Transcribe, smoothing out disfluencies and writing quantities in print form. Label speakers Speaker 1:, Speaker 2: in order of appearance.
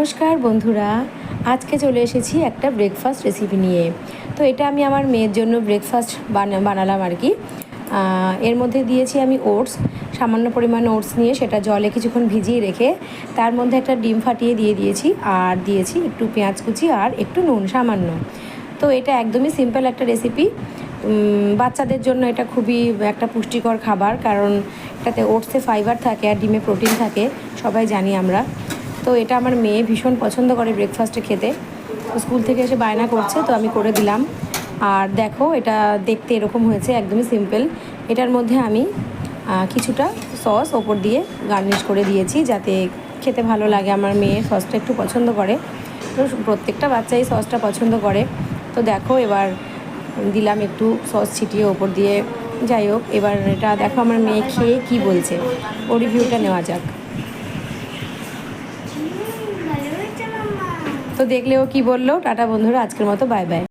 Speaker 1: নমস্কার বন্ধুরা, আজকে চলে এসেছি একটা ব্রেকফাস্ট রেসিপি নিয়ে। তো এটা আমি আমার মেয়ের জন্য ব্রেকফাস্ট বানালাম আর কি। এর মধ্যে দিয়েছি আমি ওটস, সামান্য পরিমাণ ওটস নিয়ে সেটা জলে কিছুক্ষণ ভিজিয়ে রেখে তার মধ্যে একটা ডিম ফাটিয়ে দিয়ে দিয়েছি, আর দিয়েছি একটু পেঁয়াজ কুচি আর একটু নুন সামান্য। তো এটা একদমই সিম্পল একটা রেসিপি। বাচ্চাদের জন্য এটা খুবই একটা পুষ্টিকর খাবার, কারণ এটাতে ওটসে ফাইবার থাকে আর ডিমে প্রোটিন থাকে, সবাই জানি আমরা। তো এটা আমার মেয়ে ভীষণ পছন্দ করে ব্রেকফাস্টে খেতে। স্কুল থেকে এসে বায়না করছে, তো আমি করে দিলাম। আর দেখো, এটা দেখতে এরকম হয়েছে, একদমই সিম্পল। এটার মধ্যে আমি কিছুটা সস ওপর দিয়ে গার্নিশ করে দিয়েছি, যাতে খেতে ভালো লাগে। আমার মেয়ে সসটা একটু পছন্দ করে, তো প্রত্যেকটা বাচ্চাই সসটা পছন্দ করে। তো দেখো, এবার দিলাম একটু সস ছিটিয়ে ওপর দিয়ে। যাই হোক, এবার এটা দেখো আমার মেয়ে খেয়ে কী বলছে, ওর রিভিউটা নেওয়া যাক। তো দেখলে ও কী বললো। টাটা বন্ধুরা, আজকের মতো বাই বাই।